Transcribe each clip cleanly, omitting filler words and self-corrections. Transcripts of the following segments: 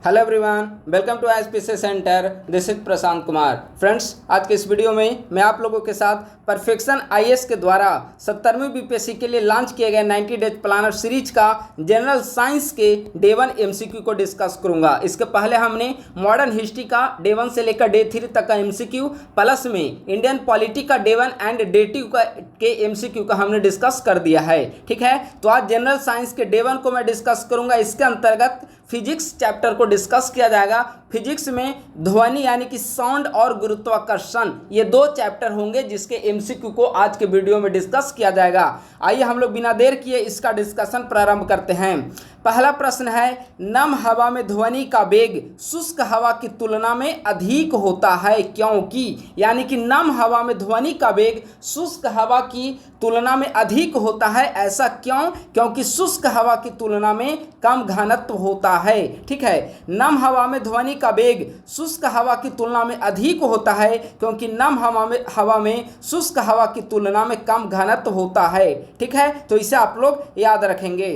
Hello everyone, welcome to ISPC centre. This is Prashant Kumar. Friends, आज के इस वीडियो में मैं आप लोगों के साथ परफेक्शन आईएएस के द्वारा 70वीं बीपीएससी के लिए लॉन्च किए गए 90 डेज प्लानर सीरीज का जनरल साइंस के डे 1 एमसीक्यू को डिस्कस करूंगा। इसके पहले हमने मॉडर्न हिस्ट्री का डे 1 से लेकर डे 3 तक का एमसीक्यू प्लस में इंडियन पॉलिटी का डे 1 एंड डे 2 के एमसीक्यू का हमने डिस्कस कर दिया है। ठीक है, तो आज जनरल साइंस के डे 1 को मैं डिस्कस करूंगा। इसके अंतर्गत फिजिक्स चैप्टर को डिस्कस किया जाएगा। फिजिक्स में ध्वनि यानी कि साउंड और गुरुत्वाकर्षण, ये दो चैप्टर होंगे जिसके एमसीक्यू को आज के वीडियो में डिस्कस किया जाएगा। आइए हम लोग बिना देर किए इसका डिस्कशन प्रारंभ करते हैं। पहला प्रश्न है, नम हवा में ध्वनि का वेग शुष्क हवा की तुलना में अधिक होता है क्योंकि, यानी कि नम हवा में ध्वनि का वेग शुष्क हवा की तुलना में अधिक होता है। ऐसा क्यों? क्योंकि शुष्क हवा की तुलना में कम घनत्व होता है। ठीक है, नम हवा में ध्वनि का वेग शुष्क हवा की तुलना में अधिक होता है क्योंकि नम हवा में शुष्क हवा की तुलना में कम घनत्व होता है। ठीक है, तो इसे आप लोग याद रखेंगे।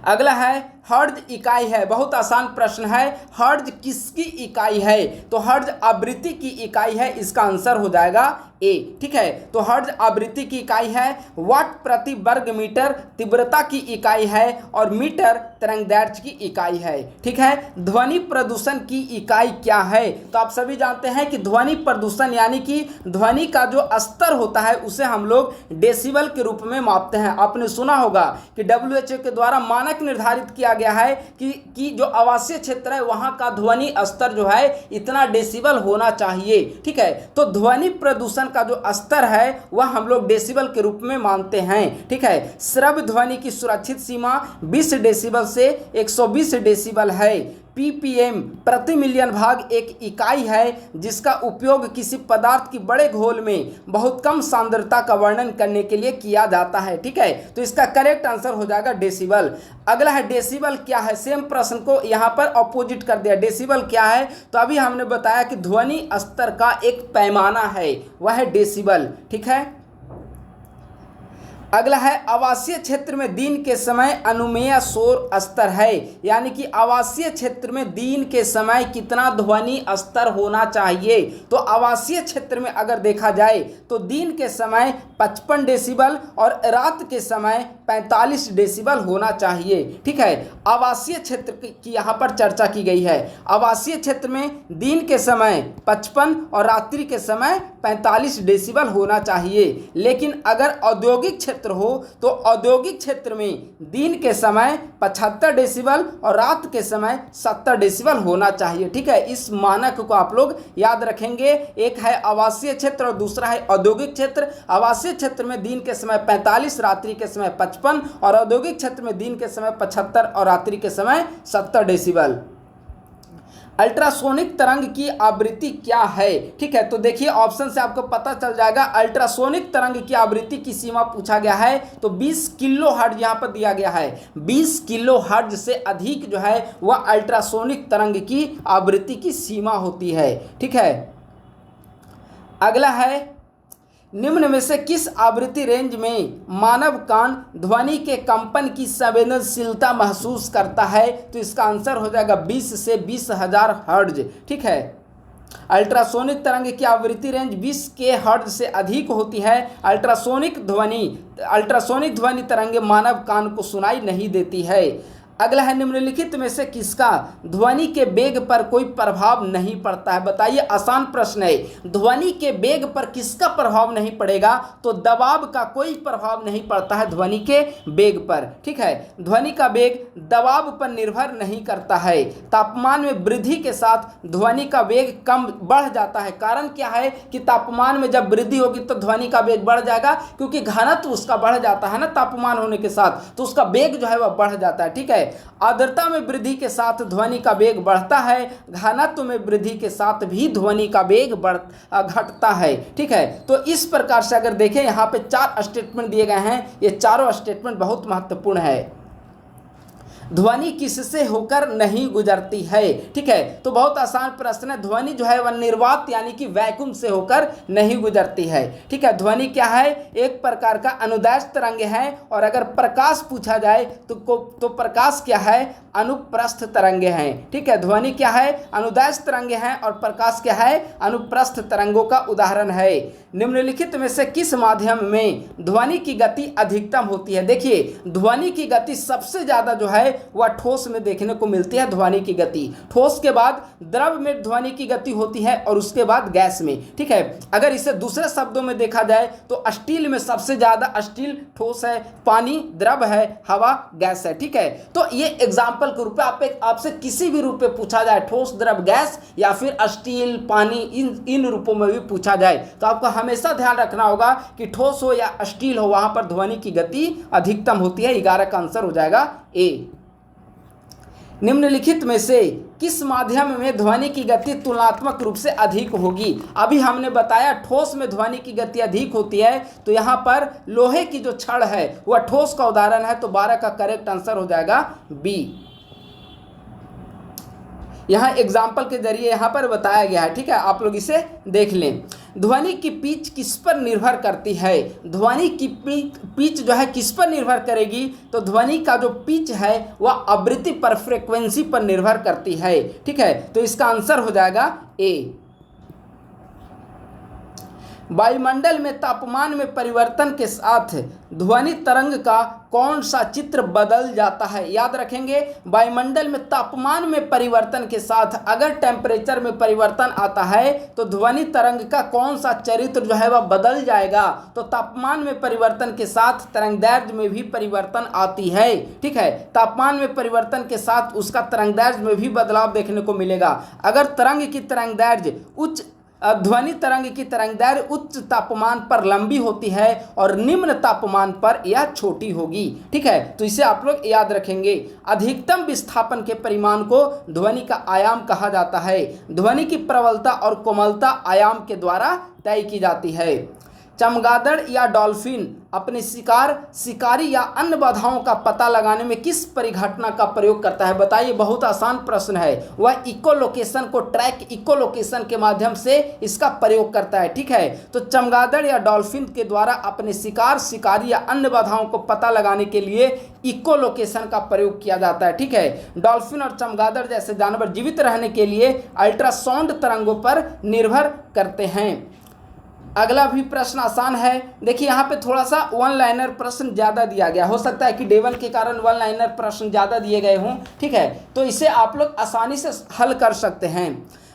अगला है हर्ट्ज इकाई है। बहुत आसान प्रश्न है, हर्ट्ज किसकी इकाई है? तो हर्ट्ज आवृत्ति की इकाई है, इसका आंसर हो जाएगा ए। ठीक है, तो हर्ट्ज आवृत्ति की इकाई है। वाट प्रति वर्ग मीटर तीव्रता की इकाई है और मीटर तरंगदैर्घ्य की इकाई है। ठीक है, ध्वनि प्रदूषण की इकाई क्या है? तो आप सभी जानते हैं कि ध्वनि प्रदूषण यानी कि ध्वनि का जो स्तर होता है उसे हम लोग डेसिबल के रूप में मापते हैं। आपने सुना होगा कि WHO के द्वारा मानक निर्धारित किया गया है कि जो आवासीय क्षेत्र है वहां का ध्वनि स्तर जो है इतना डेसिबल होना चाहिए। ठीक है, तो ध्वनि प्रदूषण का जो स्तर है वह हम लोग डेसिबल के रूप में मानते हैं। ठीक है, श्रव्य ध्वनि की सुरक्षित सीमा 20 डेसिबल से 120 डेसिबल है। ppm प्रति मिलियन भाग एक इकाई है जिसका उपयोग किसी पदार्थ की बड़े घोल में बहुत कम सांद्रता का वर्णन करने के लिए किया जाता है। ठीक है, तो इसका करेक्ट आंसर हो जाएगा डेसिबल। अगला है डेसिबल क्या है? सेम प्रश्न को यहाँ पर अपोजिट कर दिया। डेसिबल क्या है? तो अभी हमने बताया कि ध्वनि स्तर का एक पैमाना है, वह है डेसिबल। ठीक है, अगला है आवासीय क्षेत्र में दिन के समय अनुमेय शोर स्तर है, यानी कि आवासीय क्षेत्र में दिन के समय कितना ध्वनि स्तर होना चाहिए? तो आवासीय क्षेत्र में अगर देखा जाए तो दिन के समय 55 डेसिबल और रात के समय 45 डेसिबल होना चाहिए। ठीक है, आवासीय क्षेत्र की यहाँ पर चर्चा की गई है। आवासीय क्षेत्र में दिन के समय 55 और रात्रि के समय 45 डेसिबल होना चाहिए। लेकिन अगर औद्योगिक क्षेत्र हो तो औद्योगिक क्षेत्र में दिन के समय 75 डेसिबल और रात के समय 70 डेसिबल होना चाहिए। ठीक है, इस मानक को आप लोग याद रखेंगे। एक है आवासीय क्षेत्र और दूसरा है औद्योगिक क्षेत्र। आवासीय क्षेत्र में दिन के समय 45, रात्रि के समय 55 और औद्योगिक क्षेत्र में दिन के समय 75 और रात्रि के समय 70 डेसिबल। अल्ट्रासोनिक तरंग की आवृत्ति क्या है? ठीक है, तो देखिए ऑप्शन से आपको पता चल जाएगा। अल्ट्रासोनिक तरंग की आवृत्ति की सीमा पूछा गया है तो 20 किलो हर्ट्ज यहाँ पर दिया गया है। 20 किलो हर्ट्ज से अधिक जो है वह अल्ट्रासोनिक तरंग की आवृत्ति की सीमा होती है। ठीक है, अगला है निम्न में से किस आवृत्ति रेंज में मानव कान ध्वनि के कंपन की संवेदनशीलता महसूस करता है? तो इसका आंसर हो जाएगा 20 से 20,000 हर्ट्ज। ठीक है, अल्ट्रासोनिक तरंग की आवृत्ति रेंज 20 के हर्ट्ज से अधिक होती है। अल्ट्रासोनिक ध्वनि तरंगे मानव कान को सुनाई नहीं देती है। अगला है निम्नलिखित में से किसका ध्वनि के वेग पर कोई प्रभाव नहीं पड़ता है? बताइए, आसान प्रश्न है। ध्वनि के वेग पर किसका प्रभाव नहीं पड़ेगा? तो दबाव का कोई प्रभाव नहीं पड़ता है ध्वनि के वेग पर। ठीक है, ध्वनि का वेग दबाव पर निर्भर नहीं करता है। तापमान में वृद्धि के साथ ध्वनि का वेग कम बढ़ जाता है। कारण क्या है कि तापमान में जब वृद्धि होगी तो ध्वनि का वेग बढ़ जाएगा, क्योंकि घनत्व उसका बढ़ जाता है ना तापमान होने के साथ, तो उसका वेग जो है वह बढ़ जाता है। ठीक है, आर्द्रता में वृद्धि के साथ ध्वनि का वेग बढ़ता है। घनत्व में वृद्धि के साथ भी ध्वनि का वेग घटता है। ठीक है, तो इस प्रकार से अगर देखें यहाँ पे 4 स्टेटमेंट दिए गए हैं, ये चारों स्टेटमेंट बहुत महत्वपूर्ण है। ध्वनि किससे होकर नहीं गुजरती है। ठीक है, तो बहुत आसान प्रश्न है। ध्वनि जो है वह निर्वात यानी कि वैक्यूम से होकर नहीं गुजरती है। ठीक है, ध्वनि क्या है, एक प्रकार का अनुदैर्ध्य तरंग है। और अगर प्रकाश पूछा जाए तो प्रकाश क्या है, अनुप्रस्थ तरंगे हैं। ठीक है, ध्वनि क्या है, अनुदैर्ध्य तरंगे हैं और प्रकाश क्या है, अनुप्रस्थ तरंगों का उदाहरण है। निम्नलिखित में से किस माध्यम में ध्वनि की गति अधिकतम होती है। देखिए, ध्वनि की गति सबसे ज्यादा जो है वह ठोस में देखने को मिलती है। ध्वनि की गति ठोस के बाद द्रव में ध्वनि की गति होती है और उसके बाद गैस में। ठीक है, अगर इसे दूसरे शब्दों में देखा जाए तो स्टील में सबसे ज्यादा, स्टील ठोस है, पानी द्रव है, हवा गैस है। ठीक है, तो ये एग्जाम्पल के रूप में आपसे किसी भी रूप में पूछा जाए, ठोस द्रव गैस या फिर स्टील पानी, इन रूपों में भी पूछा जाए तो आपको हमेशा ध्यान रखना होगा कि ठोस हो या स्टील हो, वहां पर ध्वनि की गति अधिकतम होती है। 11 का आंसर हो जाएगा ए। निम्नलिखित में से किस माध्यम में ध्वनि की गति तुलनात्मक रूप से अधिक होगी। अभी हमने बताया ठोस में ध्वनि की गति अधिक होती है, तो यहाँ पर लोहे की जो छड़ है वह ठोस का उदाहरण है, तो 12 का करेक्ट आंसर हो जाएगा बी। यहाँ एग्जाम्पल के जरिए यहाँ पर बताया गया है। ठीक है, आप लोग इसे देख लें। ध्वनि की पिच किस पर निर्भर करती है। ध्वनि की पिच जो है किस पर निर्भर करेगी, तो ध्वनि का जो पिच है वह आवृत्ति पर, फ्रीक्वेंसी पर निर्भर करती है। ठीक है, तो इसका आंसर हो जाएगा ए। वायुमंडल में तापमान में परिवर्तन के साथ ध्वनि तरंग का कौन सा चित्र बदल जाता है। याद रखेंगे, वायुमंडल में तापमान में परिवर्तन के साथ अगर टेम्परेचर में परिवर्तन आता है तो ध्वनि तरंग का कौन सा चरित्र जो है वह बदल जाएगा। तो तापमान में परिवर्तन के साथ तरंगदैर्घ्य में भी परिवर्तन आती है। ठीक है, तापमान में परिवर्तन के साथ उसका तरंगदैर्घ्य में भी बदलाव देखने को मिलेगा। अगर तरंग की तरंगदैर्घ्य उच्च, ध्वनि तरंग की तरंगदैर्घ्य उच्च तापमान पर लंबी होती है और निम्न तापमान पर यह छोटी होगी। ठीक है, तो इसे आप लोग याद रखेंगे। अधिकतम विस्थापन के परिमाण को ध्वनि का आयाम कहा जाता है। ध्वनि की प्रबलता और कोमलता आयाम के द्वारा तय की जाती है। चमगादड़ या डॉल्फिन अपने शिकारी या अन्य बाधाओं का पता लगाने में किस परिघटना का प्रयोग करता है। बताइए, बहुत आसान प्रश्न है। वह इकोलोकेशन को, ट्रैक इकोलोकेशन के माध्यम से इसका प्रयोग करता है। ठीक है, तो चमगादड़ या डॉल्फिन के द्वारा अपने शिकारी या अन्य बाधाओं को पता लगाने के लिए इकोलोकेशन का प्रयोग किया जाता है। ठीक है, डॉल्फिन और चमगादड़ जैसे जानवर जीवित रहने के लिए अल्ट्रासाउंड तरंगों पर निर्भर करते हैं। अगला भी प्रश्न आसान है। देखिए, यहाँ पे थोड़ा सा वन लाइनर प्रश्न ज़्यादा दिया गया, हो सकता है कि डेवन के कारण वन लाइनर प्रश्न ज़्यादा दिए गए हों। ठीक है, तो इसे आप लोग आसानी से हल कर सकते हैं।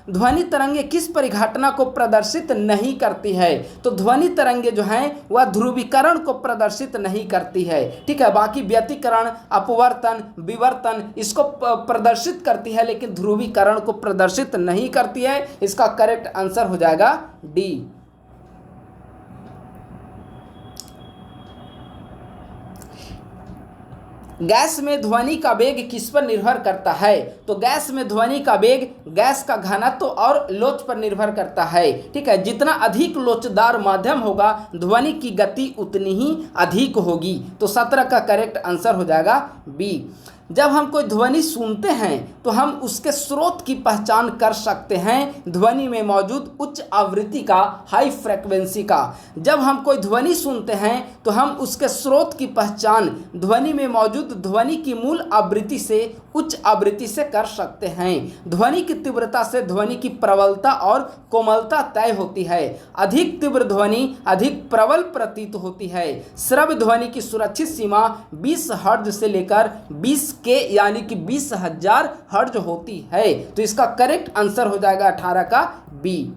ध्वनि तरंगे किस परिघटना को प्रदर्शित नहीं करती है। तो ध्वनि तरंगे जो हैं वह ध्रुवीकरण को प्रदर्शित नहीं करती है। ठीक है, बाकी व्यतिकरण, अपवर्तन, विवर्तन इसको प्रदर्शित करती है, लेकिन ध्रुवीकरण को प्रदर्शित नहीं करती है। इसका करेक्ट आंसर हो जाएगा डी। गैस में ध्वनि का वेग किस पर निर्भर करता है। तो गैस में ध्वनि का वेग गैस का घनत्व और लोच पर निर्भर करता है। ठीक है, जितना अधिक लोचदार माध्यम होगा ध्वनि की गति उतनी ही अधिक होगी। तो 17 का करेक्ट आंसर हो जाएगा बी। जब हम कोई ध्वनि सुनते हैं तो हम उसके स्रोत की पहचान कर सकते हैं ध्वनि में मौजूद उच्च आवृत्ति का, हाई फ्रीक्वेंसी का। जब हम कोई ध्वनि सुनते हैं तो हम उसके स्रोत की पहचान ध्वनि में मौजूद ध्वनि की मूल आवृत्ति से, उच्च आवृत्ति से कर सकते हैं। ध्वनि की तीव्रता से ध्वनि की प्रबलता और कोमलता तय होती है। अधिक तीव्र ध्वनि अधिक प्रबल प्रतीत होती है। श्रव्य ध्वनि की सुरक्षित सीमा 20 हर्ट्ज से लेकर 20 के यानी कि 20,000 हर्ट्ज होती है। तो इसका करेक्ट आंसर हो जाएगा 18 का बी।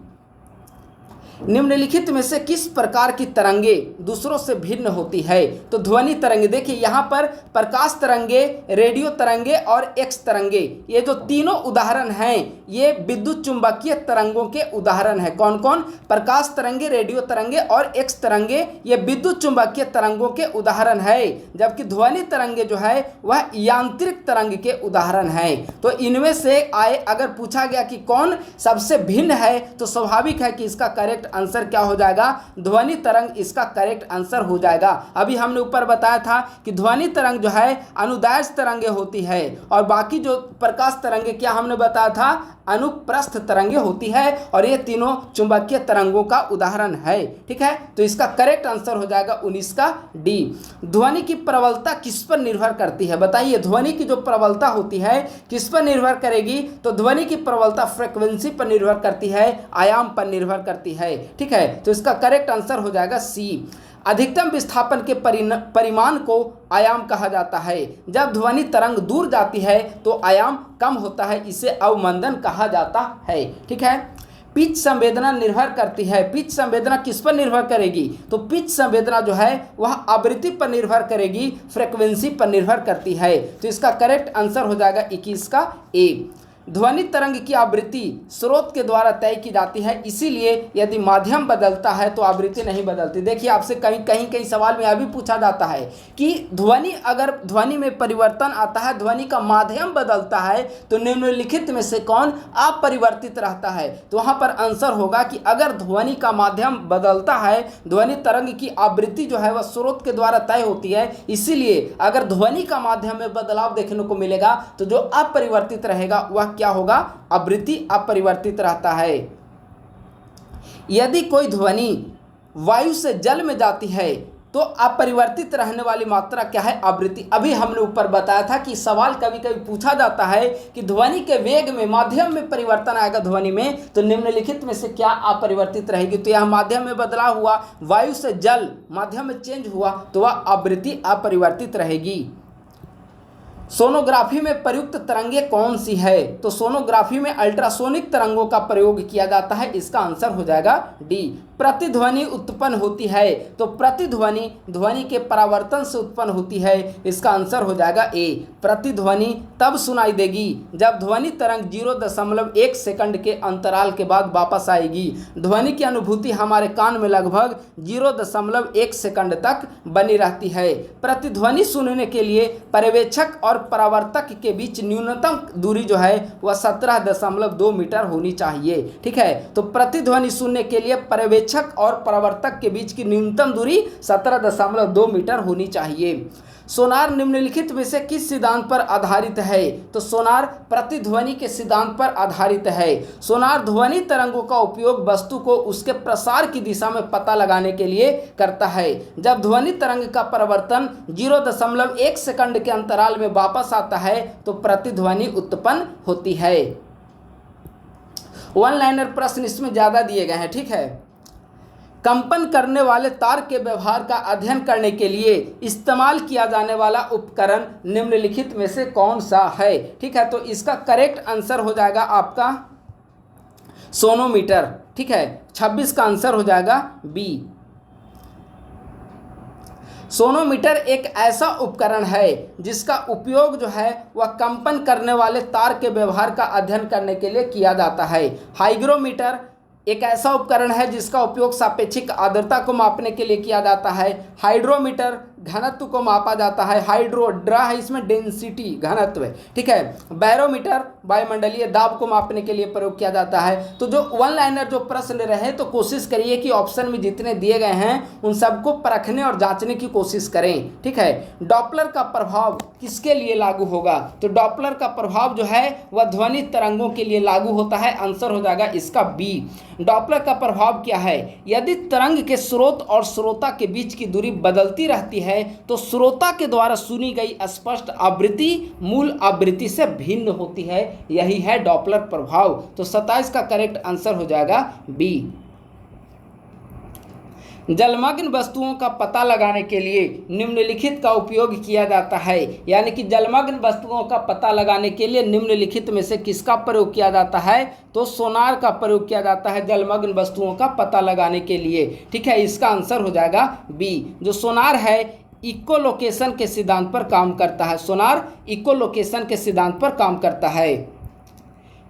निम्नलिखित में से किस प्रकार की तरंगे दूसरों से भिन्न होती है। तो ध्वनि तरंगे, देखिए यहाँ पर प्रकाश तरंगे, रेडियो तरंगे और एक्स तरंगे, ये जो तीनों उदाहरण हैं ये विद्युत चुंबकीय तरंगों के उदाहरण हैं। कौन कौन? प्रकाश तरंगे, रेडियो तरंगे और एक्स तरंगे, ये विद्युत चुंबकीय तरंगों के उदाहरण है। जबकि ध्वनि तरंगे जो है वह यांत्रिक तरंग के उदाहरण हैं। तो इनमें से अगर पूछा गया कि कौन सबसे भिन्न है तो स्वाभाविक है कि इसका करेक्ट आंसर क्या हो जाएगा, ध्वनि तरंग इसका करेक्ट आंसर हो जाएगा। अभी हमने ऊपर बताया था कि ध्वनि तरंग जो है अनुदैर्ध्य तरंगे होती है और बाकी जो प्रकाश तरंगे क्या हमने बताया था, अनुप्रस्थ तरंगे होती है और ये तीनों चुंबकीय तरंगों का उदाहरण है। ठीक है, तो इसका करेक्ट आंसर हो जाएगा 19 का डी। ध्वनि की प्रबलता किस पर निर्भर करती है, बताइए ध्वनि की जो प्रबलता होती है किस पर निर्भर करेगी, तो ध्वनि की प्रबलता फ्रीक्वेंसी पर निर्भर करती है, आयाम पर निर्भर करती है। ठीक है, तो इसका करेक्ट आंसर हो जाएगा सी। अधिकतम विस्थापन के परिमाण को आयाम कहा जाता है। जब ध्वनि तरंग दूर जाती है तो आयाम कम होता है, इसे अवमंदन कहा जाता है। ठीक है, पिच संवेदना निर्भर करती है। पिच संवेदना किस पर निर्भर करेगी, तो पिच संवेदना जो है वह आवृत्ति पर निर्भर करेगी, फ्रीक्वेंसी पर निर्भर करती है। तो इसका करेक्ट आंसर हो जाएगा 21 का ए। ध्वनि तरंग की आवृत्ति स्रोत के द्वारा तय की जाती है, इसीलिए यदि माध्यम बदलता है तो आवृत्ति नहीं बदलती। देखिए आपसे कहीं सवाल में यह भी पूछा जाता है कि अगर ध्वनि में परिवर्तन आता है, ध्वनि का माध्यम बदलता है तो निम्नलिखित में से कौन अपरिवर्तित रहता है, तो वहाँ पर आंसर होगा कि अगर ध्वनि का माध्यम बदलता है, ध्वनि तरंग की आवृत्ति जो है वह स्रोत के द्वारा तय होती है, इसीलिए अगर ध्वनि का माध्यम में बदलाव देखने को मिलेगा तो जो अपरिवर्तित रहेगा वह क्या होगा, आवृत्ति अपरिवर्तित रहता है। यदि कोई ध्वनि वायु से जल में जाती है तो अपरिवर्तित रहने वाली मात्रा क्या है, आवृत्ति। अभी हमने ऊपर बताया था कि सवाल कभी कभी पूछा जाता है कि ध्वनि के वेग में माध्यम में परिवर्तन आएगा ध्वनि में, तो निम्नलिखित में से क्या अपरिवर्तित रहेगी, तो यह माध्यम में बदलाव हुआ, वायु से जल माध्यम में चेंज हुआ तो वह आवृत्ति अपरिवर्तित रहेगी। सोनोग्राफी में प्रयुक्त तरंगे कौन सी है, तो सोनोग्राफी में अल्ट्रासोनिक तरंगों का प्रयोग किया जाता है, इसका आंसर हो जाएगा डी। प्रतिध्वनि उत्पन्न होती है, तो प्रतिध्वनि ध्वनि के परावर्तन से उत्पन्न होती है, इसका आंसर हो जाएगा ए। प्रतिध्वनि तब सुनाई देगी जब ध्वनि तरंग 0.1 सेकंड के अंतराल के बाद वापस आएगी। ध्वनि की अनुभूति हमारे कान में लगभग 0.1 सेकंड तक बनी रहती है। प्रतिध्वनि सुनने के लिए पर्यवेक्षक और परावर्तक के बीच न्यूनतम दूरी जो है वह 17.2 मीटर होनी चाहिए। ठीक है, तो प्रतिध्वनि सुनने के लिए पर्यवेक्षक और परावर्तक के बीच की न्यूनतम दूरी 17.2 मीटर होनी चाहिए। सोनार निम्नलिखित में से किस सिद्धांत पर आधारित है, तो सोनार प्रतिध्वनि के सिद्धांत पर आधारित है। सोनार ध्वनि तरंगों का उपयोग वस्तु को उसके प्रसार की दिशा में पता लगाने के लिए करता है। जब ध्वनि तरंग का परिवर्तन 0.1 सेकंड के अंतराल में वापस आता है तो प्रतिध्वनि उत्पन्न होती है। वन लाइनर प्रश्न इसमें ज़्यादा दिए गए हैं। ठीक है, कंपन करने वाले तार के व्यवहार का अध्ययन करने के लिए इस्तेमाल किया जाने वाला उपकरण निम्नलिखित में से कौन सा है। ठीक है, तो इसका करेक्ट आंसर हो जाएगा आपका सोनोमीटर। ठीक है, 26 का आंसर हो जाएगा बी। सोनोमीटर एक ऐसा उपकरण है जिसका उपयोग जो है वह कंपन करने वाले तार के व्यवहार का अध्ययन करने के लिए किया जाता है। हाइग्रोमीटर एक ऐसा उपकरण है जिसका उपयोग सापेक्षिक आर्द्रता को मापने के लिए किया जाता है। हाइड्रोमीटर घनत्व को मापा जाता है। हाइड्रोड्रा है इसमें डेंसिटी घनत्व। ठीक है, बैरोमीटर वायुमंडलीय दाब को मापने के लिए प्रयोग किया जाता है। तो जो वन लाइनर जो प्रश्न रहे तो कोशिश करिए कि ऑप्शन में जितने दिए गए हैं उन सबको परखने और जांचने की कोशिश करें। ठीक है, डॉपलर का प्रभाव किसके लिए लागू होगा, तो डॉपलर का प्रभाव जो है वह ध्वनि तरंगों के लिए लागू होता है। आंसर हो जाएगा इसका बी। डॉपलर का प्रभाव क्या है, यदि तरंग के स्रोत और श्रोता के बीच की दूरी बदलती रहती है तो श्रोता के द्वारा सुनी गई स्पष्ट आवृत्ति मूल आवृत्ति से भिन्न होती है, यही है डॉपलर प्रभाव। तो 27 का करेक्ट आंसर हो जाएगा बी। जलमग्न वस्तुओं का पता लगाने के लिए निम्नलिखित का उपयोग किया जाता है, यानी कि जलमग्न वस्तुओं का पता लगाने के लिए निम्नलिखित में से किसका प्रयोग किया जाता है, तो सोनार का प्रयोग किया जाता है जलमग्न वस्तुओं का पता लगाने के लिए। ठीक है, इसका आंसर हो जाएगा बी। जो सोनार है इकोलोकेशन के सिद्धांत पर काम करता है। सोनार इकोलोकेशन के सिद्धांत पर काम करता है।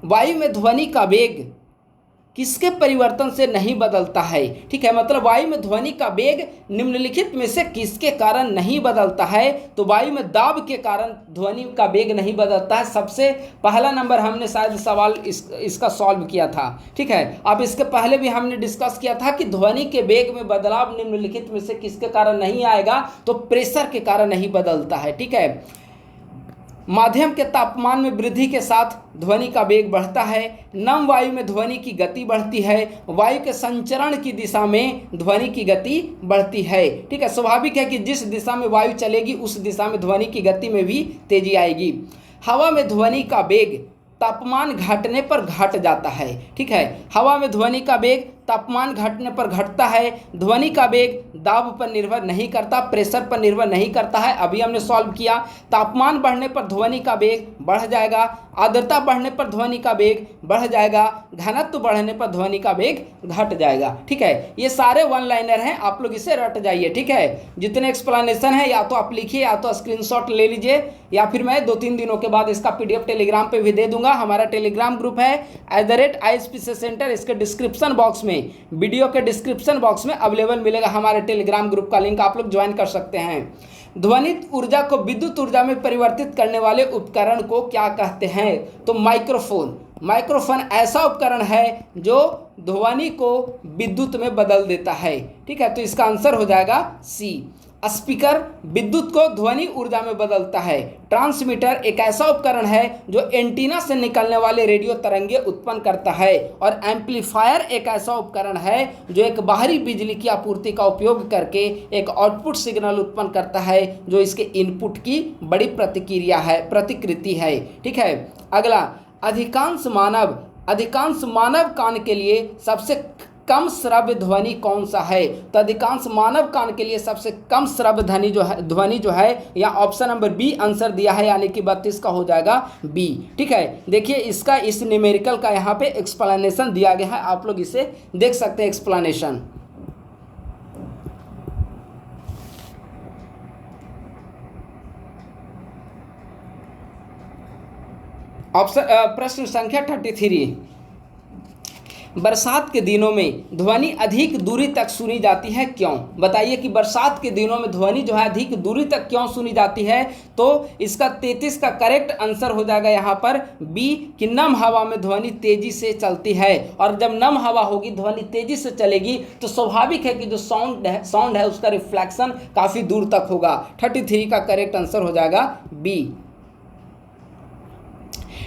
वायु में ध्वनि का वेग किसके परिवर्तन से नहीं बदलता है। ठीक है, मतलब वायु में ध्वनि का वेग निम्नलिखित में से किसके कारण नहीं बदलता है। तो वायु में दाब के कारण ध्वनि का वेग नहीं बदलता है। सबसे पहला नंबर हमने शायद सवाल इसका सॉल्व किया था। ठीक है, अब इसके पहले भी हमने डिस्कस किया था कि ध्वनि के वेग में बदलाव निम्नलिखित में से किसके कारण नहीं आएगा, तो प्रेशर के कारण नहीं बदलता है। ठीक है, माध्यम के तापमान में वृद्धि के साथ ध्वनि का वेग बढ़ता है। नम वायु में ध्वनि की गति बढ़ती है। वायु के संचरण की दिशा में ध्वनि की गति बढ़ती है। ठीक है, स्वाभाविक है कि जिस दिशा में वायु चलेगी उस दिशा में ध्वनि की गति में भी तेजी आएगी। हवा में ध्वनि का वेग तापमान घटने पर घट जाता है। ठीक है, हवा में ध्वनि का वेग तापमान घटने पर घटता है। ध्वनि का वेग दाब पर निर्भर नहीं करता, प्रेशर पर निर्भर नहीं करता है। अभी हमने सॉल्व किया। तापमान बढ़ने पर ध्वनि का वेग बढ़ जाएगा, आर्द्रता बढ़ने पर ध्वनि का वेग बढ़ जाएगा, घनत्व बढ़ने पर ध्वनि का वेग घट जाएगा। ठीक है, ये सारे वन लाइनर हैं, आप लोग इसे रट जाइए। ठीक है, जितने एक्सप्लेनेशन है या तो आप लिखिए या तो स्क्रीनशॉट ले लीजिए, या फिर मैं 2-3 दिनों के बाद इसका PDF टेलीग्राम पे भी दे दूंगा। हमारा टेलीग्राम ग्रुप है @ISPC सेंटर, इसके डिस्क्रिप्शन बॉक्स में, वीडियो के डिस्क्रिप्शन बॉक्स में अवेलेबल मिलेगा हमारे टेलीग्राम ग्रुप का लिंक, आप लोग ज्वाइन कर सकते हैं। ध्वनित ऊर्जा को विद्युत ऊर्जा में परिवर्तित करने वाले उपकरण को क्या कहते हैं, तो माइक्रोफोन। माइक्रोफोन ऐसा उपकरण है जो ध्वनि को विद्युत में बदल देता है। ठीक है, तो इसका आंसर हो जाएगा सी। स्पीकर विद्युत को ध्वनि ऊर्जा में बदलता है। ट्रांसमीटर एक ऐसा उपकरण है जो एंटीना से निकलने वाले रेडियो तरंगे उत्पन्न करता है। और एम्पलीफायर एक ऐसा उपकरण है जो एक बाहरी बिजली की आपूर्ति का उपयोग करके एक आउटपुट सिग्नल उत्पन्न करता है, जो इसके इनपुट की बड़ी प्रतिकृति है। ठीक है, अगला, अधिकांश मानव कान के लिए सबसे कम श्रव्य ध्वनि कौन सा है, तो अधिकांश मानव कान के लिए सबसे कम श्रव्य ध्वनि जो है या ऑप्शन नंबर बी आंसर दिया है, यानी कि 32 का हो जाएगा बी। ठीक है, देखिए इसका इस न्यूमेरिकल का यहाँ पे एक्सप्लेनेशन दिया गया है, आप लोग इसे देख सकते हैं एक्सप्लेनेशन। प्रश्न संख्या 33, बरसात के दिनों में ध्वनि अधिक दूरी तक सुनी जाती है, क्यों? बताइए कि बरसात के दिनों में ध्वनि जो है अधिक दूरी तक क्यों सुनी जाती है। तो इसका 33 का करेक्ट आंसर हो जाएगा यहाँ पर बी, कि नम हवा में ध्वनि तेजी से चलती है, और जब नम हवा होगी ध्वनि तेजी से चलेगी तो स्वाभाविक है कि जो साउंड है उसका रिफ्लेक्शन काफ़ी दूर तक होगा। 33 का करेक्ट आंसर हो जाएगा बी।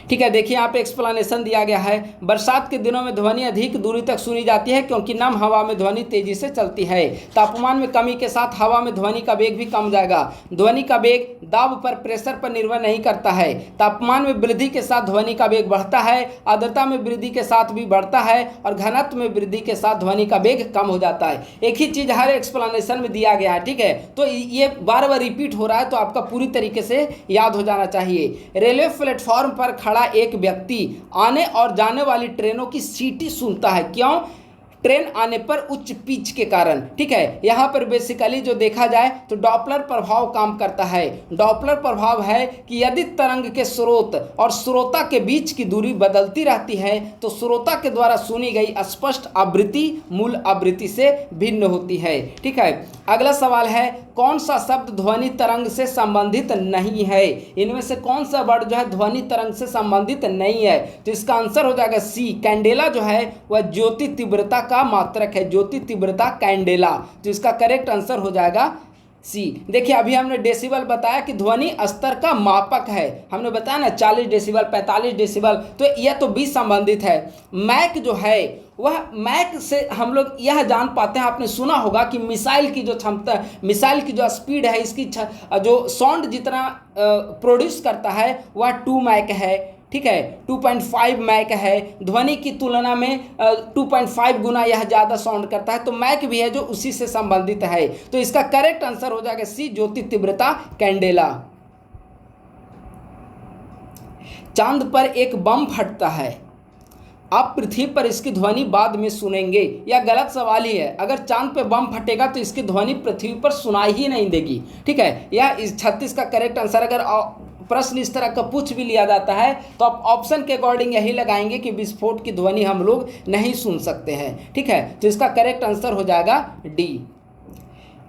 ठीक है, देखिए यहाँ पे एक्सप्लेनेशन दिया गया है। बरसात के दिनों में ध्वनि अधिक दूरी तक सुनी जाती है क्योंकि नम हवा में ध्वनि तेजी से चलती है। तापमान में कमी के साथ हवा में ध्वनि का वेग भी कम जाएगा। ध्वनि का वेग दाब पर, प्रेशर पर निर्भर नहीं करता है। तापमान में वृद्धि के साथ ध्वनि का वेग बढ़ता है, आर्द्रता में वृद्धि के साथ भी बढ़ता है, और घनत्व में वृद्धि के साथ ध्वनि का वेग कम हो जाता है। एक ही चीज़ हर एक्सप्लेनेशन में दिया गया है। ठीक है, तो ये बार बार रिपीट हो रहा है, तो आपका पूरी तरीके से याद हो जाना चाहिए। रेलवे प्लेटफॉर्म पर खड़ा एक व्यक्ति आने और जाने वाली ट्रेनों की सीटी सुनता है, क्यों? ट्रेन आने पर उच्च पिच के कारण। ठीक है, यहाँ पर बेसिकली जो देखा जाए तो डॉपलर प्रभाव काम करता है। डॉपलर प्रभाव है कि यदि तरंग के स्रोत और श्रोता के बीच की दूरी बदलती रहती है तो श्रोता के द्वारा सुनी गई स्पष्ट आवृत्ति मूल आवृत्ति से भिन्न होती है। ठीक है, अगला सवाल है, कौन सा शब्द ध्वनि तरंग से संबंधित नहीं है? इनमें से कौन सा वर्ड जो है ध्वनि तरंग से संबंधित नहीं है? तो इसका आंसर हो जाएगा सी। कैंडेला जो है वह ज्योति तीव्रता का मात्रक है, ज्योति तीव्रता कैंडेला। तो इसका करेक्ट आंसर हो जाएगा सी। देखिए अभी हमने डेसिबल बताया कि ध्वनि स्तर का मापक है, हमने बताया ना 40 डेसिबल 45 डेसिबल, तो यह तो भी संबंधित है। मैक जो है वह मैक से हम लोग यह जान पाते हैं, आपने सुना होगा कि मिसाइल की जो क्षमता, मिसाइल की जो स्पीड है, इसकी जो साउंड जितना प्रोड्यूस करता है वह 2 मैक है। ठीक है, 2.5 मैक है। ध्वनि की तुलना में 2.5 गुना यह ज़्यादा साउंड करता है, तो मैक भी है जो उसी से संबंधित है। तो इसका करेक्ट आंसर हो जाएगा सी, ज्योति तीव्रता कैंडेला। चांद पर एक बम फटता है, आप पृथ्वी पर इसकी ध्वनि बाद में सुनेंगे। यह गलत सवाल ही है। अगर चांद पे बम फटेगा तो इसकी ध्वनि पृथ्वी पर सुनाई ही नहीं देगी। ठीक है, यह इस 36 का करेक्ट आंसर। अगर प्रश्न इस तरह का पूछ भी लिया जाता है तो आप ऑप्शन के अकॉर्डिंग यही लगाएंगे कि विस्फोट की ध्वनि हम लोग नहीं सुन सकते हैं। ठीक है, तो इसका करेक्ट आंसर हो जाएगा डी।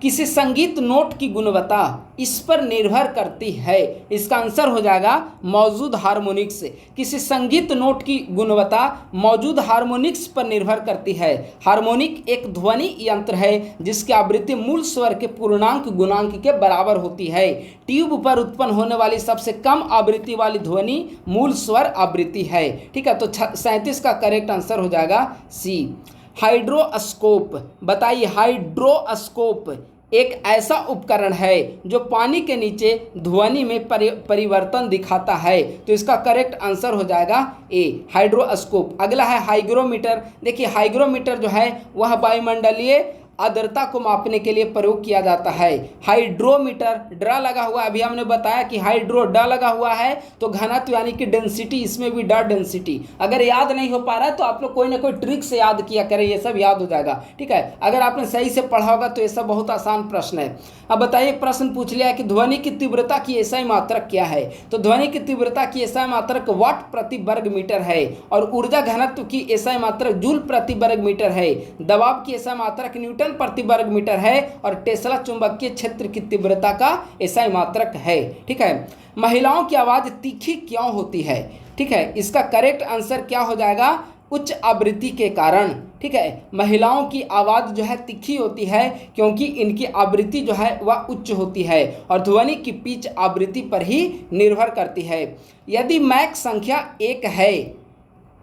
किसी संगीत नोट की गुणवत्ता इस पर निर्भर करती है, इसका आंसर हो जाएगा मौजूद हार्मोनिक्स। किसी संगीत नोट की गुणवत्ता मौजूद हार्मोनिक्स पर निर्भर करती है। हार्मोनिक एक ध्वनि यंत्र है जिसकी आवृत्ति मूल स्वर के पूर्णांक गुणांक के बराबर होती है। ट्यूब पर उत्पन्न होने वाली सबसे कम आवृत्ति वाली ध्वनि मूल स्वर आवृत्ति है। ठीक है, तो 37 का करेक्ट आंसर हो जाएगा सी। हाइड्रोस्कोप बताइए, हाइड्रोस्कोप एक ऐसा उपकरण है जो पानी के नीचे ध्वनि में परिवर्तन दिखाता है, तो इसका करेक्ट आंसर हो जाएगा ए, हाइड्रोस्कोप। अगला है हाइग्रोमीटर। देखिए हाइग्रोमीटर जो है वह वायुमंडलीय आर्द्रता को मापने के लिए प्रयोग किया जाता है। हाइड्रोमीटर ड्रा लगा हुआ, अभी हमने बताया कि हाइड्रो ड लगा हुआ है तो घनत्व यानी कि डेंसिटी, इसमें भी ड डेंसिटी। अगर याद नहीं हो पा रहा है तो आप लोग कोई ना कोई ट्रिक से याद किया करें, ये सब याद हो जाएगा। ठीक है, अगर आपने सही से पढ़ा होगा तो ये सब बहुत आसान प्रश्न है। अब बताइए, प्रश्न पूछ लिया है कि ध्वनि की तीव्रता की एसआई मात्रक क्या है, तो ध्वनि की तीव्रता की एसआई मात्रक वाट प्रति वर्ग मीटर है और ऊर्जा घनत्व की एसआई मात्रक जूल प्रति वर्ग मीटर है। दबाव की एसआई मात्रक न्यूटन प्रति वर्ग मीटर है और टेस्ला चुंबकीय क्षेत्र की तीव्रता का एसआई मात्रक है। ठीक है, महिलाओं की आवाज तीखी क्यों होती है? ठीक है, इसका करेक्ट आंसर क्या हो जाएगा? उच्च आवृत्ति के कारण। ठीक है, महिलाओं की आवाज जो है तीखी होती है क्योंकि इनकी आवृत्ति जो है वह उच्च होती है और ध्वनि की पिच आवृत्ति पर ही निर्भर करती है। यदि मैक संख्या 1 है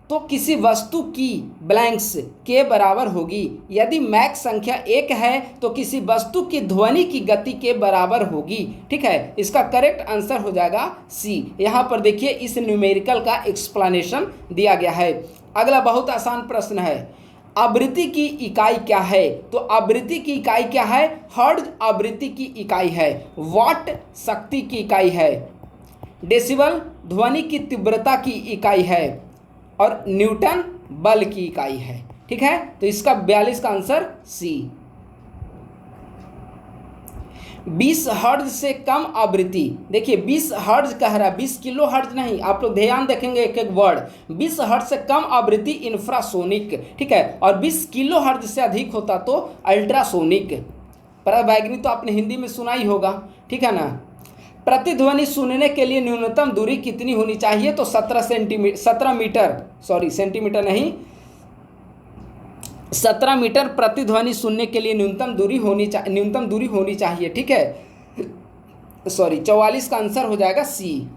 तो किसी वस्तु की ब्लैंक्स के बराबर होगी। यदि मैक संख्या 1 है तो किसी वस्तु की ध्वनि की गति के बराबर होगी। ठीक है, इसका करेक्ट आंसर हो जाएगा सी। यहाँ पर देखिए इस न्यूमेरिकल का एक्सप्लेनेशन दिया गया है। अगला बहुत आसान प्रश्न है, आवृत्ति की इकाई क्या है? तो आवृत्ति की इकाई क्या है? हर्ट्ज आवृत्ति की इकाई है, वाट शक्ति की इकाई है, डेसिबल ध्वनि की तीव्रता की इकाई है और न्यूटन बल की इकाई है। ठीक है, तो इसका 42 का आंसर सी। 20 हर्ट्ज से कम आवृत्ति, देखिए 20 हर्ट्ज कह रहा है, 20 किलो हर्ट्ज नहीं, आप लोग ध्यान देखेंगे एक एक वर्ड। 20 हर्ट्ज से कम आवृत्ति इंफ्रासोनिक। ठीक है, और 20 किलो हर्ट्ज से अधिक होता तो अल्ट्रासोनिक। पराबैंगनी तो आपने हिंदी में सुना ही होगा। ठीक है ना। प्रतिध्वनि सुनने के लिए न्यूनतम दूरी कितनी होनी चाहिए? तो 17 मीटर प्रतिध्वनि सुनने के लिए न्यूनतम दूरी होनी चाहिए। ठीक है, 44 का आंसर हो जाएगा सी।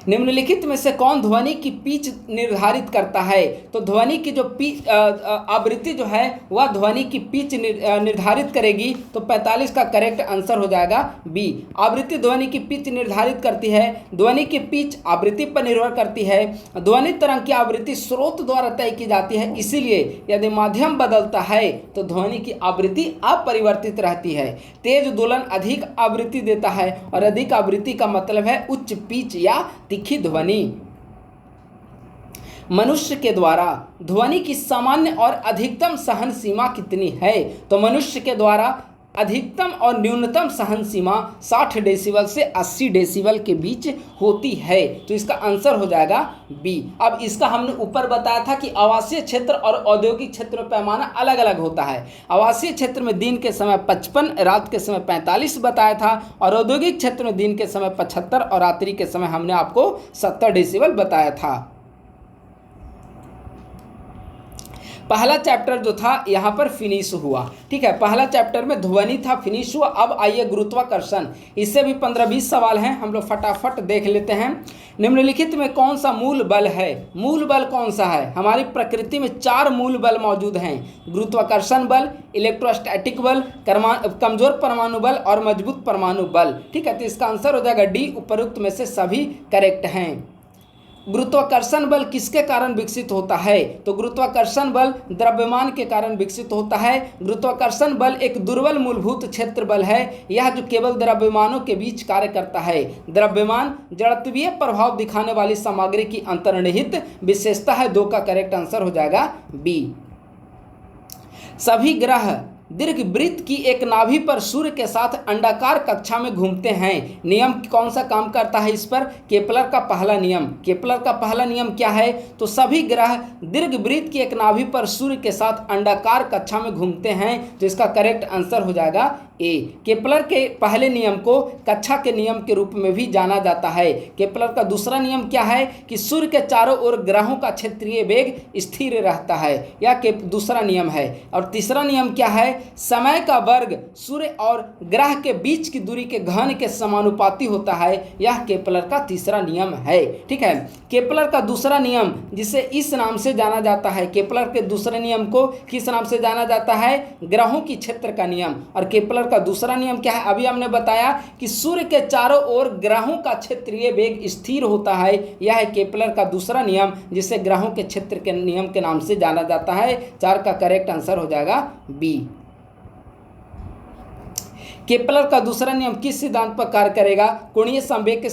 निम्नलिखित में से कौन ध्वनि की पिच निर्धारित करता है? तो ध्वनि की जो पिच आवृत्ति जो है वह ध्वनि की पिच निर्धारित करेगी, तो 45 का करेक्ट आंसर हो जाएगा बी। आवृत्ति ध्वनि की पिच निर्धारित करती है, ध्वनि की पिच आवृत्ति पर निर्भर करती है। ध्वनि तरंग की आवृत्ति स्रोत द्वारा तय की जाती है, इसीलिए यदि माध्यम बदलता है तो ध्वनि की आवृत्ति अपरिवर्तित रहती है। तेज दोलन अधिक आवृत्ति देता है और अधिक आवृत्ति का मतलब है उच्च पिच या तीखी ध्वनि। मनुष्य के द्वारा ध्वनि की सामान्य और अधिकतम सहन सीमा कितनी है? तो मनुष्य के द्वारा अधिकतम और न्यूनतम सहन सीमा 60 डेसिबल से 80 डेसिबल के बीच होती है, तो इसका आंसर हो जाएगा बी। अब इसका हमने ऊपर बताया था कि आवासीय क्षेत्र और औद्योगिक क्षेत्र में पैमाना अलग अलग होता है। आवासीय क्षेत्र में दिन के समय 55, रात के समय 45 बताया था और औद्योगिक क्षेत्र में दिन के समय 75 और रात्रि के समय हमने आपको 70 डेसिबल बताया था। पहला चैप्टर जो था यहाँ पर फिनिश हुआ। ठीक है, पहला चैप्टर में ध्वनि था, फिनिश हुआ। अब आइए गुरुत्वाकर्षण, इससे भी 15-20 सवाल हैं, हम लोग फटाफट देख लेते हैं। निम्नलिखित में कौन सा मूल बल है? मूल बल कौन सा है? हमारी प्रकृति में 4 मूल बल मौजूद हैं, गुरुत्वाकर्षण बल, इलेक्ट्रोस्टैटिक बल, कमजोर परमाणु बल और मजबूत परमाणु बल। ठीक है, तो इसका आंसर हो जाएगा डी। उपरोक्त में से सभी करेक्ट हैं। गुरुत्वाकर्षण बल किसके कारण विकसित होता है? तो गुरुत्वाकर्षण बल द्रव्यमान के कारण विकसित होता है। गुरुत्वाकर्षण बल एक दुर्बल मूलभूत क्षेत्र बल है, यह जो केवल द्रव्यमानों के बीच कार्य करता है। द्रव्यमान जड़त्वीय प्रभाव दिखाने वाली सामग्री की अंतर्निहित विशेषता है। 2 का करेक्ट आंसर हो जाएगा बी। सभी ग्रह दीर्घवृत्त की एक नाभि पर सूर्य के साथ अंडाकार कक्षा में घूमते हैं। नियम कौन सा काम करता है इस पर? केपलर का पहला नियम। केपलर का पहला नियम क्या है? तो सभी ग्रह दीर्घवृत्त की एक नाभि पर सूर्य के साथ अंडाकार कक्षा में घूमते हैं। तो इसका करेक्ट आंसर हो जाएगा ए। केपलर के पहले नियम को कक्षा के नियम के रूप में भी जाना जाता है। केपलर का दूसरा नियम क्या है कि सूर्य के चारों ओर ग्रहों का क्षेत्रीय वेग स्थिर रहता है, यह दूसरा नियम है। और तीसरा नियम क्या है? समय का वर्ग सूर्य और ग्रह के बीच की दूरी के घन के समानुपाती होता है, यह केपलर का तीसरा नियम है। ठीक है, केपलर का दूसरा नियम जिसे इस नाम से जाना जाता है, केपलर के दूसरे नियम को किस नाम से जाना जाता है? ग्रहों की क्षेत्र का नियम। और केपलर का दूसरा नियम क्या है? अभी हमने बताया कि सूर्य के चारों ओर ग्रहों का क्षेत्रीय वेग स्थिर होता है, यह है केपलर का दूसरा नियम जिसे ग्रहों के क्षेत्र के नियम के नाम से जाना जाता है। 4 का करेक्ट आंसर हो जाएगा बी। केपलर का दूसरा नियम किस सिद्धांत पर कार्य करेगा? कोणीय संवेग के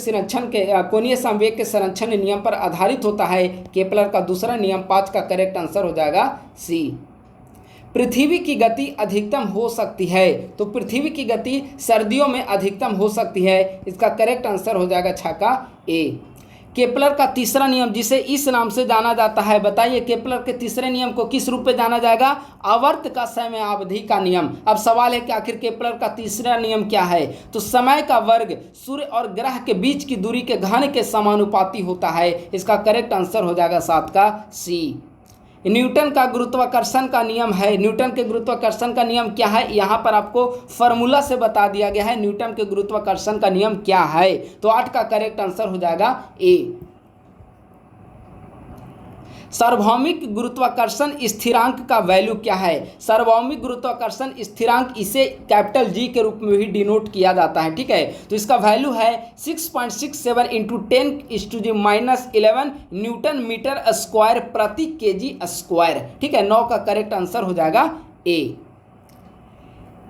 संरक्षण नियम पर आधारित होता है। केपलर का दूसरा नियम 5 का करेक्ट आंसर हो जाएगा सी। पृथ्वी की गति अधिकतम हो सकती है, तो पृथ्वी की गति सर्दियों में अधिकतम हो सकती है, इसका करेक्ट आंसर हो जाएगा 6 का ए। केपलर का तीसरा नियम जिसे इस नाम से जाना जाता है, बताइए केपलर के तीसरे नियम को किस रूप में जाना जाएगा? आवर्त का समयावधि का नियम। अब सवाल है कि आखिर केपलर का तीसरा नियम क्या है? तो समय का वर्ग सूर्य और ग्रह के बीच की दूरी के घन के समानुपाती होता है, इसका करेक्ट आंसर हो जाएगा 7 का सी। न्यूटन का गुरुत्वाकर्षण का नियम है। न्यूटन के गुरुत्वाकर्षण का नियम क्या है? यहाँ पर आपको फॉर्मूला से बता दिया गया है न्यूटन के गुरुत्वाकर्षण का नियम क्या है। तो 8 का करेक्ट आंसर हो जाएगा ए। सार्वभौमिक गुरुत्वाकर्षण स्थिरांक का वैल्यू क्या है? सार्वभौमिक गुरुत्वाकर्षण स्थिरांक इसे कैपिटल जी के रूप में भी डिनोट किया जाता है। ठीक है, तो इसका वैल्यू है 6.67 इंटू 10⁻11 न्यूटन मीटर स्क्वायर प्रति केजी स्क्वायर। ठीक है, 9 का करेक्ट आंसर हो जाएगा ए।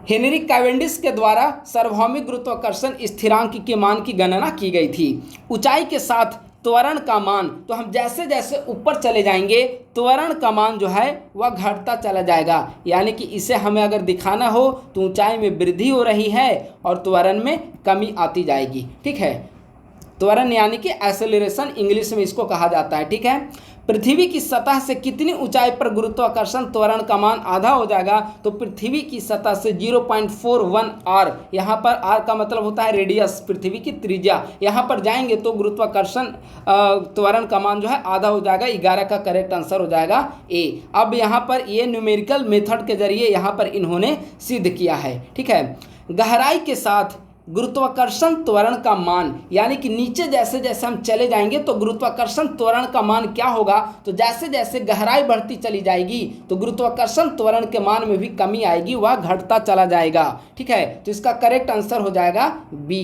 हेनरी कैवेंडिश के द्वारा सार्वभौमिक गुरुत्वाकर्षण स्थिरांक के मान की गणना की गई थी। ऊंचाई के साथ त्वरण का मान, तो हम जैसे जैसे ऊपर चले जाएंगे त्वरण का मान जो है वह घटता चला जाएगा। यानी कि इसे हमें अगर दिखाना हो तो ऊंचाई में वृद्धि हो रही है और त्वरण में कमी आती जाएगी। ठीक है, त्वरण यानी कि एक्सेलरेशन इंग्लिश में इसको कहा जाता है। ठीक है, पृथ्वी की सतह से कितनी ऊंचाई पर गुरुत्वाकर्षण त्वरण का मान आधा हो जाएगा? तो पृथ्वी की सतह से 0.41 आर, यहाँ पर आर का मतलब होता है रेडियस, पृथ्वी की त्रिज्या, यहाँ पर जाएंगे तो गुरुत्वाकर्षण त्वरण का मान जो है आधा हो जाएगा। 11 का करेक्ट आंसर हो जाएगा ए। अब यहाँ पर ये न्यूमेरिकल मेथड के जरिए यहाँ पर इन्होंने सिद्ध किया है। ठीक है, गहराई के साथ गुरुत्वाकर्षण त्वरण का मान, यानी कि नीचे जैसे जैसे हम चले जाएंगे तो गुरुत्वाकर्षण त्वरण का मान क्या होगा? तो जैसे जैसे गहराई बढ़ती चली जाएगी तो गुरुत्वाकर्षण त्वरण के मान में भी कमी आएगी, वह घटता चला जाएगा। ठीक है, तो इसका करेक्ट आंसर हो जाएगा बी।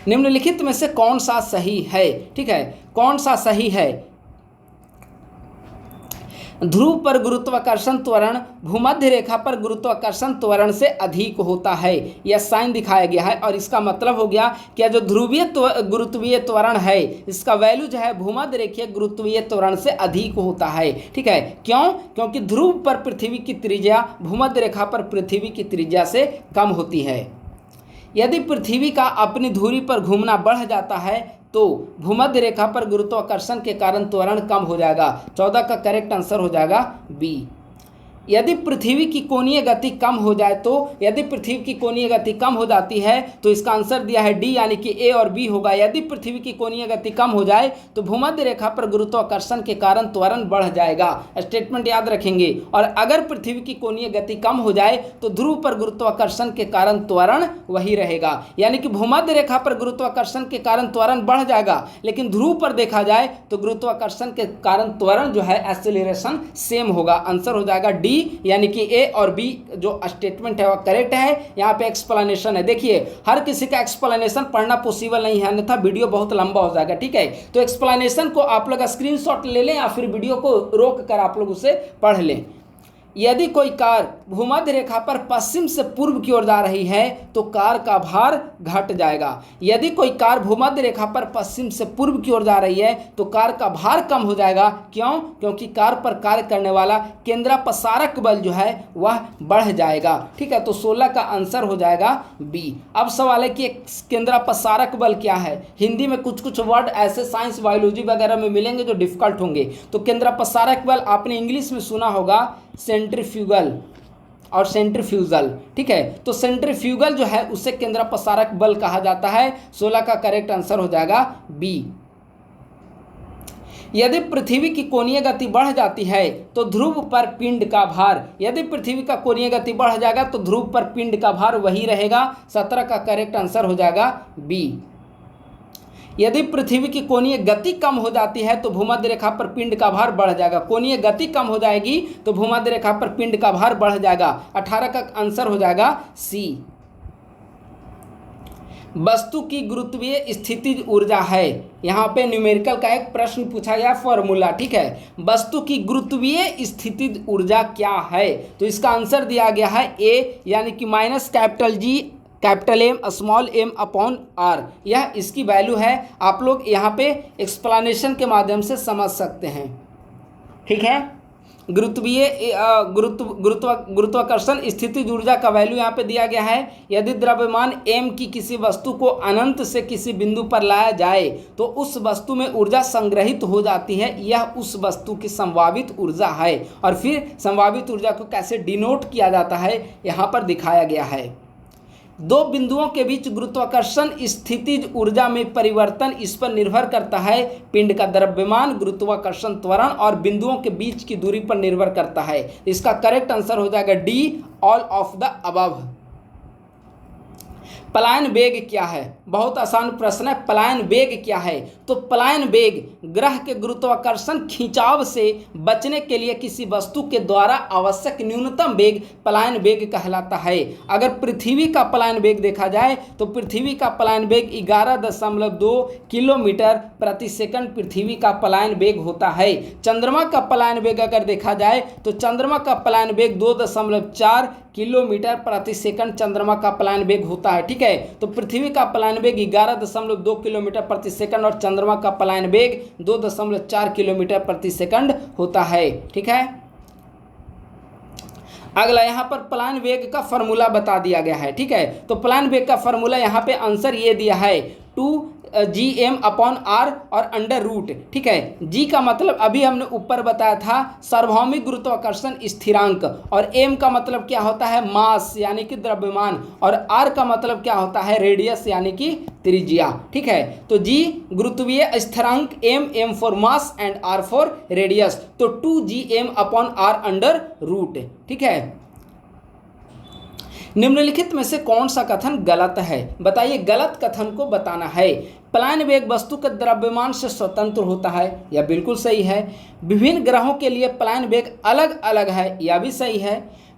निम्नलिखित में से कौन सा सही है? ठीक है, कौन सा सही है? ध्रुव पर गुरुत्वाकर्षण त्वरण भूमध्य रेखा पर गुरुत्वाकर्षण त्वरण से अधिक होता है, यह साइन दिखाया गया है। और इसका मतलब हो गया कि जो ध्रुवीय गुरुत्वीय त्वरण है इसका वैल्यू जो है भूमध्य रेखीय गुरुत्वीय त्वरण से अधिक होता है। ठीक है, क्यों? क्योंकि ध्रुव पर पृथ्वी की त्रिज्या भूमध्य रेखा पर पृथ्वी की त्रिज्या से कम होती है। यदि पृथ्वी का अपनी धुरी पर घूमना बढ़ जाता है तो भूमध्य रेखा पर गुरुत्वाकर्षण के कारण त्वरण कम हो जाएगा। 14 का करेक्ट आंसर हो जाएगा बी। यदि पृथ्वी की कोणीय गति कम हो जाए तो, यदि पृथ्वी की कोणीय गति कम हो जाती है तो इसका आंसर दिया है डी, यानी कि ए और बी होगा। यदि पृथ्वी की कोणीय गति कम हो जाए तो भूमध्य रेखा पर गुरुत्वाकर्षण के कारण त्वरण बढ़ जाएगा। स्टेटमेंट याद रखेंगे। और अगर पृथ्वी की कोणीय गति कम हो जाए तो ध्रुव पर गुरुत्वाकर्षण के कारण त्वरण वही रहेगा। यानी कि भूमध्य रेखा पर गुरुत्वाकर्षण के कारण त्वरण बढ़ जाएगा, लेकिन ध्रुव पर देखा जाए तो गुरुत्वाकर्षण के कारण त्वरण जो है एक्सेलरेशन सेम होगा। आंसर हो जाएगा डी, यानी कि ए और बी जो स्टेटमेंट है वह करेक्ट है। यहाँ पे एक्सप्लेनेशन है, देखिए हर किसी का एक्सप्लेनेशन पढ़ना पॉसिबल नहीं है, अन्यथा वीडियो बहुत लंबा हो जाएगा। ठीक है, तो एक्सप्लेनेशन को आप लोग स्क्रीनशॉट ले लें या फिर वीडियो को रोक कर आप लोग उसे पढ़ लें। यदि कोई कार भूमध्य रेखा पर पश्चिम से पूर्व की ओर जा रही है तो कार का भार घट जाएगा। यदि कोई कार भूमध्य रेखा पर पश्चिम से पूर्व की ओर जा रही है तो कार का भार कम हो जाएगा। क्यों? क्योंकि कार पर कार्य करने वाला केंद्रापसारक बल जो है वह बढ़ जाएगा। ठीक है, तो 16 का आंसर हो जाएगा बी। अब सवाल है कि केंद्रापसारक बल क्या है। हिंदी में कुछ कुछ वर्ड ऐसे साइंस बायोलॉजी वगैरह में मिलेंगे जो डिफिकल्ट होंगे। तो केंद्रापसारक बल आपने इंग्लिश में सुना होगा सेंट्रीफ्यूगल और सेंट्रीफ्यूजल। ठीक है, तो सेंट्रीफ्यूगल जो है उसे केंद्रापसारक बल कहा जाता है। 16 का करेक्ट आंसर हो जाएगा बी। यदि पृथ्वी की कोणीय गति बढ़ जाती है तो ध्रुव पर पिंड का भार, यदि पृथ्वी का कोणीय गति बढ़ जाएगा तो ध्रुव पर पिंड का भार वही रहेगा। 17 का करेक्ट आंसर हो जाएगा बी। यदि पृथ्वी की कोणीय गति कम हो जाती है तो भूमध्य रेखा पर पिंड का भार बढ़ जाएगा। कोणीय गति कम हो जाएगी तो भूमध्य रेखा पर पिंड का भार बढ़ जाएगा। 18 का आंसर हो जाएगा सी। वस्तु की गुरुत्वीय स्थितिज ऊर्जा है। यहाँ पे न्यूमेरिकल का एक प्रश्न पूछा गया, फॉर्मूला। ठीक है, वस्तु की गुरुत्वीय स्थितिज ऊर्जा क्या है? तो इसका आंसर दिया गया है ए, यानी कि minus capital G capital M small m upon r. यह इसकी वैल्यू है। आप लोग यहाँ पे एक्सप्लेनेशन के माध्यम से समझ सकते हैं। ठीक है, गुरुत्वाकर्षण स्थितिज ऊर्जा का वैल्यू यहाँ पे दिया गया है। यदि द्रव्यमान m की किसी वस्तु को अनंत से किसी बिंदु पर लाया जाए तो उस वस्तु में ऊर्जा संग्रहित हो जाती है। यह उस वस्तु की संभावित ऊर्जा है। और फिर संभावित ऊर्जा को कैसे डिनोट किया जाता है यहाँ पर दिखाया गया है। दो बिंदुओं के बीच गुरुत्वाकर्षण स्थितिज ऊर्जा में परिवर्तन इस पर निर्भर करता है। पिंड का द्रव्यमान, गुरुत्वाकर्षण त्वरण और बिंदुओं के बीच की दूरी पर निर्भर करता है। इसका करेक्ट आंसर हो जाएगा D, all of the above. पलायन वेग क्या है? बहुत आसान प्रश्न है। पलायन वेग क्या है? तो पलायन वेग ग्रह के गुरुत्वाकर्षण खिंचाव से बचने के लिए किसी वस्तु के द्वारा आवश्यक न्यूनतम वेग पलायन वेग कहलाता है। अगर पृथ्वी का पलायन वेग देखा जाए तो पृथ्वी का पलायन वेग 11.2 किलोमीटर प्रति सेकंड पृथ्वी का पलायन वेग होता है। चंद्रमा का पलायन वेग अगर देखा जाए तो चंद्रमा का पलायन वेग 2.4 किलोमीटर प्रति सेकंड चंद्रमा का पलायन वेग होता है। ठीक है, तो पृथ्वी का पलायन वेग 11.2 किलोमीटर प्रति सेकंड और चंद्रमा का पलायन वेग 2.4 किलोमीटर प्रति सेकंड होता है। ठीक है, अगला यहाँ पर पलायन वेग का फॉर्मूला बता दिया गया है। ठीक है, तो पलायन वेग का फॉर्मूला यहाँ पे आंसर ये दिया है 2gm अपॉन आर और अंडर रूट। ठीक है, जी का मतलब अभी हमने ऊपर बताया था सार्वभौमिक गुरुत्वाकर्षण स्थिरांक, और एम का मतलब क्या होता है? मास यानी कि द्रव्यमान, और आर का मतलब क्या होता है? रेडियस यानी कि त्रिज्या। ठीक है, तो जी गुरुत्वीय स्थिरांक, M for mass and R for radius, तो 2gm upon are under root. ठीक है, निम्नलिखित में से कौन सा कथन गलत है? बताइए, गलत कथन को बताना है। पलायन वेग वस्तु के द्रव्यमान से स्वतंत्र होता है, यह बिल्कुल सही है। विभिन्न ग्रहों के लिए पलायन वेग अलग अलग है, यह भी सही है।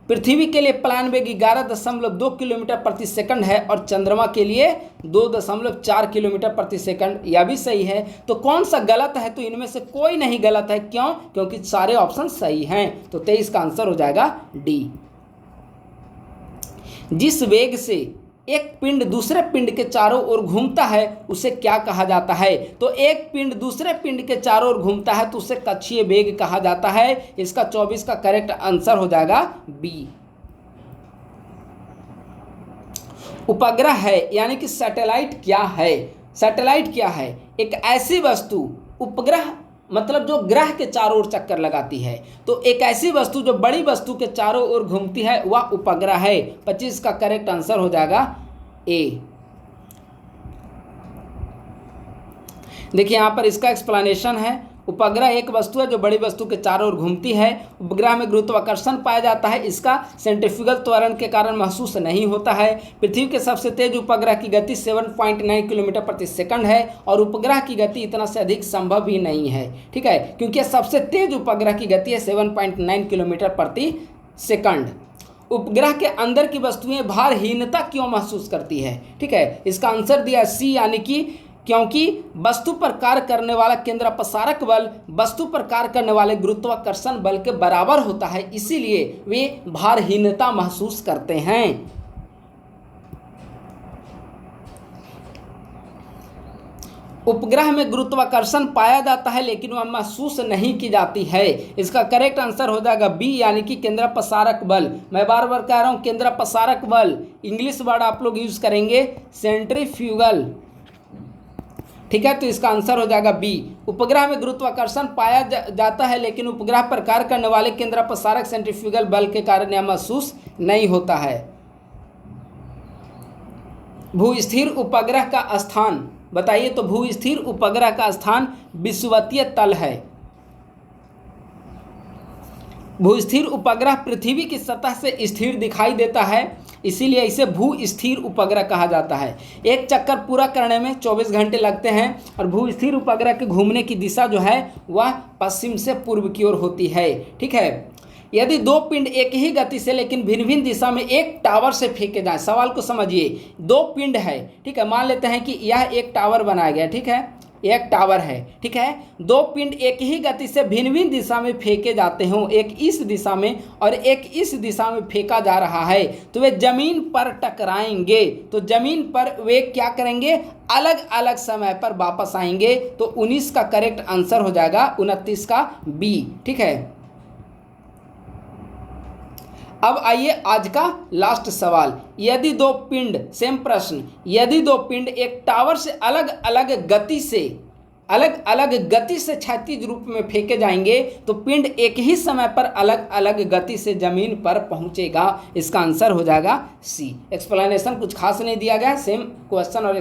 पृथ्वी के लिए पलायन वेग 11.2 किलोमीटर प्रति सेकंड है और चंद्रमा के लिए 2.4 किलोमीटर प्रति सेकंड, यह भी सही है। तो कौन सा गलत है? तो इनमें से कोई नहीं गलत है। क्यों? क्योंकि सारे ऑप्शन सही हैं। तो 23 का आंसर हो जाएगा डी। जिस वेग से एक पिंड दूसरे पिंड के चारों ओर घूमता है उसे क्या कहा जाता है? तो एक पिंड दूसरे पिंड के चारों ओर घूमता है तो उसे कक्षीय वेग कहा जाता है। इसका 24 का करेक्ट आंसर हो जाएगा बी। उपग्रह है यानी कि सैटेलाइट क्या है? सैटेलाइट क्या है? एक ऐसी वस्तु, उपग्रह मतलब जो ग्रह के चारों ओर चक्कर लगाती है। तो एक ऐसी वस्तु जो बड़ी वस्तु के चारों ओर घूमती है वह उपग्रह है। 25 का करेक्ट आंसर हो जाएगा ए। देखिए यहाँ पर इसका एक्सप्लेनेशन है। उपग्रह एक वस्तु है जो बड़ी वस्तु के चारों ओर घूमती है। उपग्रह में गुरुत्वाकर्षण पाया जाता है, इसका सेंट्रीफ्यूगल त्वरण के कारण महसूस नहीं होता है। पृथ्वी के सबसे तेज उपग्रह की गति 7.9 किलोमीटर प्रति सेकंड है और उपग्रह की गति इतना से अधिक संभव ही नहीं है। ठीक है, क्योंकि सबसे तेज उपग्रह की गति है 7.9 किलोमीटर प्रति सेकंड। उपग्रह के अंदर की वस्तुएं भारहीनता क्यों महसूस करती है? ठीक है, इसका आंसर दिया सी, यानी कि क्योंकि वस्तु पर कार्य करने वाला केंद्रापसारक बल वस्तु पर कार्य करने वाले गुरुत्वाकर्षण बल के बराबर होता है, इसीलिए वे भारहीनता महसूस करते हैं। उपग्रह में गुरुत्वाकर्षण पाया जाता है लेकिन वह महसूस नहीं की जाती है। इसका करेक्ट आंसर हो जाएगा बी, यानी कि केंद्रापसारक बल। मैं बार बार कह रहा हूँ केंद्रापसारक बल, इंग्लिश वर्ड आप लोग यूज करेंगे सेंट्रीफ्यूगल, ठीक है। तो इसका आंसर हो जाएगा बी। उपग्रह में गुरुत्वाकर्षण पाया जाता है लेकिन उपग्रह पर कार्य करने वाले केंद्रापसारक सेंट्रीफ्यूगल बल के कारण यह महसूस नहीं होता है। भूस्थिर उपग्रह का स्थान बताइए। तो भूस्थिर उपग्रह का स्थान विषुवतीय तल है। भूस्थिर उपग्रह पृथ्वी की सतह से स्थिर दिखाई देता है, इसीलिए इसे भूस्थिर उपग्रह कहा जाता है। एक चक्कर पूरा करने में 24 घंटे लगते हैं और भूस्थिर उपग्रह के घूमने की दिशा जो है वह पश्चिम से पूर्व की ओर होती है, ठीक है। यदि दो पिंड एक ही गति से लेकिन भिन्न भिन्न दिशा में एक टावर से फेंके जाएं, सवाल को समझिए। दो पिंड है, ठीक है, मान लेते हैं कि यह एक टावर बनाया गया, ठीक है, एक टावर है, ठीक है। दो पिंड एक ही गति से भिन्न भिन्न दिशा में फेंके जाते हों, एक इस दिशा में और एक इस दिशा में फेंका जा रहा है, तो वे जमीन पर टकराएंगे। तो जमीन पर वे क्या करेंगे, अलग अलग समय पर वापस आएंगे। तो 19 का करेक्ट आंसर हो जाएगा 29 का बी, ठीक है। अब आइए आज का लास्ट सवाल। यदि दो पिंड, सेम प्रश्न, यदि दो पिंड एक टावर से अलग अलग गति से क्षैतिज रूप में फेंके जाएंगे तो पिंड एक ही समय पर अलग अलग गति से जमीन पर पहुंचेगा। इसका आंसर हो जाएगा सी। एक्सप्लेनेशन कुछ खास नहीं दिया गया, सेम क्वेश्चन और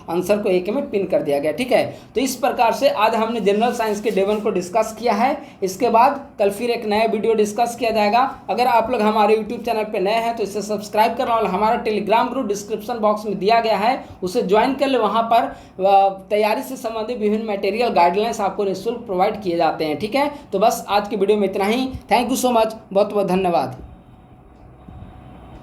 आंसर को एक में पिन कर दिया गया, ठीक है। तो इस प्रकार से आज हमने जनरल साइंस के डे 1 को डिस्कस किया है। इसके बाद कल फिर एक नया वीडियो डिस्कस किया जाएगा। अगर आप लोग हमारे यूट्यूब चैनल पर नए हैं तो इसे सब्सक्राइब करना और हमारा टेलीग्राम ग्रुप डिस्क्रिप्शन बॉक्स में दिया गया है, उसे ज्वाइन कर ले। वहाँ पर तैयारी से संबंधित विभिन्न मटेरियल गाइडलाइंस आपको निःशुल्क प्रोवाइड किए जाते हैं, ठीक है। तो बस आज की वीडियो में इतना ही। थैंक यू सो मच, बहुत बहुत धन्यवाद।